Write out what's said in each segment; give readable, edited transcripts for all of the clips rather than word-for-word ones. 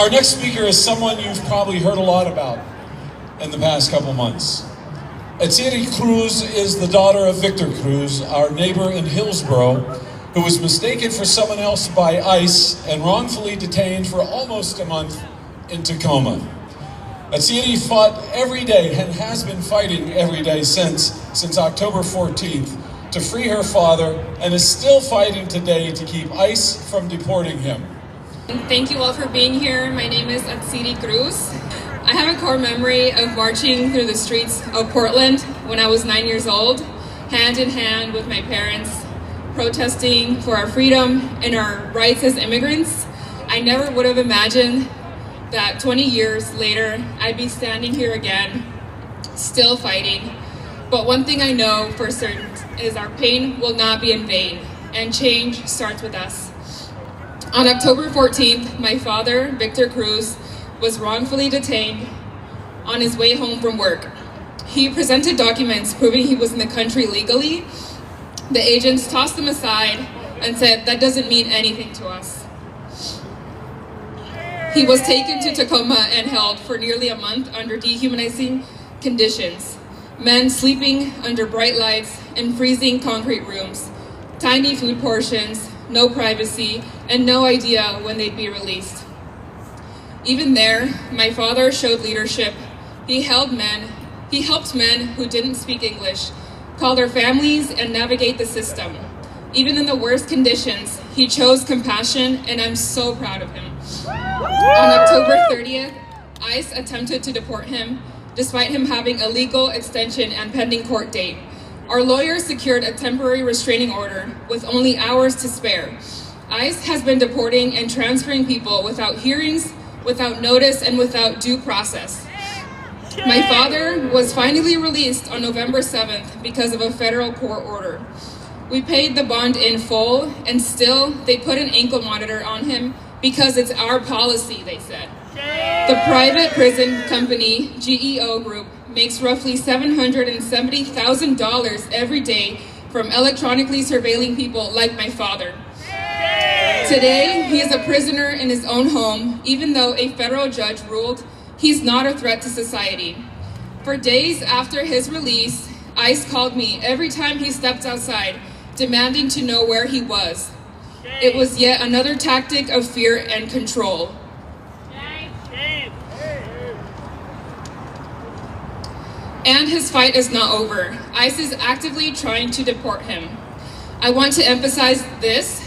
Our next speaker is someone you've probably heard a lot about in the past couple months. Atziri Cruz is the daughter of Victor Cruz, our neighbor in Hillsboro, who was mistaken for someone else by ICE and wrongfully detained for almost a month in Tacoma. Atziri fought every day and has been fighting every day since October 14th to free her father, and is still fighting today to keep ICE from deporting him. Thank you all for being here. My name is Atziri Cruz. I have a core memory of marching through the streets of Portland when I was 9 years old, hand in hand with my parents, protesting for our freedom and our rights as immigrants. I never would have imagined that 20 years later, I'd be standing here again, still fighting. But one thing I know for certain is our pain will not be in vain, and change starts with us. On October 14th, my father, Victor Cruz, was wrongfully detained on his way home from work. He presented documents proving he was in the country legally. The agents tossed them aside and said, "That doesn't mean anything to us." He was taken to Tacoma and held for nearly a month under dehumanizing conditions. Men sleeping under bright lights in freezing concrete rooms, tiny food portions, no privacy, and no idea when they'd be released. Even there, my father showed leadership. He helped men who didn't speak English, call their families, and navigate the system. Even in the worst conditions, he chose compassion, and I'm so proud of him. On October 30th, ICE attempted to deport him, despite him having a legal extension and pending court date. Our lawyers secured a temporary restraining order with only hours to spare. ICE has been deporting and transferring people without hearings, without notice, and without due process. My father was finally released on November 7th because of a federal court order. We paid the bond in full, and still they put an ankle monitor on him because it's our policy, they said. The private prison company, GEO Group, makes roughly $770,000 every day from electronically surveilling people like my father. Today, he is a prisoner in his own home, even though a federal judge ruled he's not a threat to society. For days after his release, ICE called me every time he stepped outside, demanding to know where he was. It was yet another tactic of fear and control. And his fight is not over. ICE is actively trying to deport him. I want to emphasize this.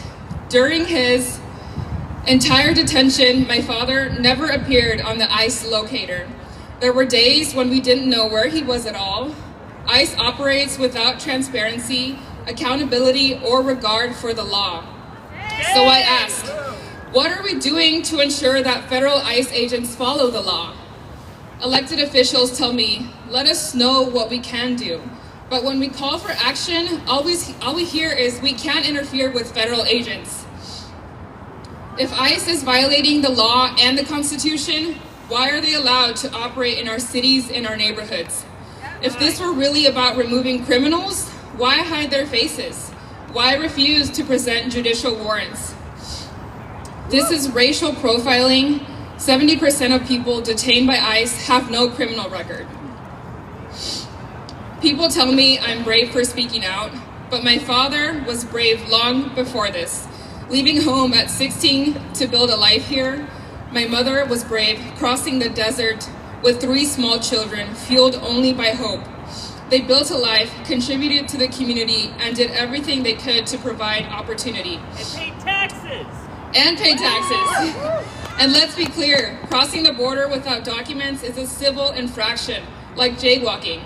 During his entire detention, my father never appeared on the ICE locator. There were days when we didn't know where he was at all. ICE operates without transparency, accountability, or regard for the law. So I ask, what are we doing to ensure that federal ICE agents follow the law? Elected officials tell me, let us know what we can do. But when we call for action, all we hear is we can't interfere with federal agents. If ICE is violating the law and the Constitution, why are they allowed to operate in our cities and our neighborhoods? If this were really about removing criminals, why hide their faces? Why refuse to present judicial warrants? This is racial profiling. 70% of people detained by ICE have no criminal record. People tell me I'm brave for speaking out, but my father was brave long before this. Leaving home at 16 to build a life here, my mother was brave, crossing the desert with 3 small children, fueled only by hope. They built a life, contributed to the community, and did everything they could to provide opportunity. And paid taxes. And let's be clear, crossing the border without documents is a civil infraction, like jaywalking.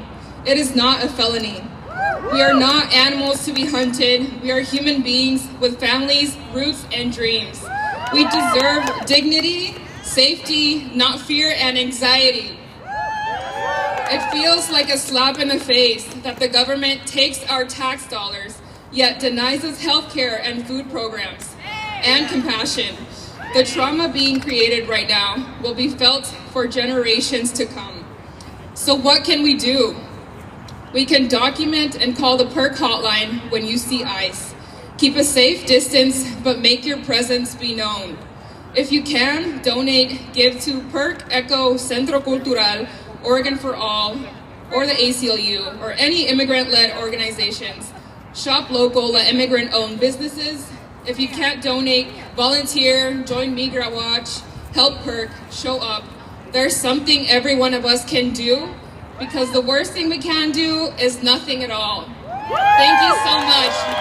It is not a felony. We are not animals to be hunted. We are human beings with families, roots, and dreams. We deserve dignity, safety, not fear and anxiety. It feels like a slap in the face that the government takes our tax dollars, yet denies us health care and food programs, and compassion. The trauma being created right now will be felt for generations to come. So what can we do? We can document and call the PERC hotline when you see ICE. Keep a safe distance, but make your presence be known. If you can, donate, give to PERC, ECHO, Centro Cultural, Oregon for All, or the ACLU, or any immigrant-led organizations. Shop local, let immigrant-owned businesses. If you can't donate, volunteer, join Migrant Watch, help PERC, show up. There's something every one of us can do, because the worst thing we can do is nothing at all. Thank you so much.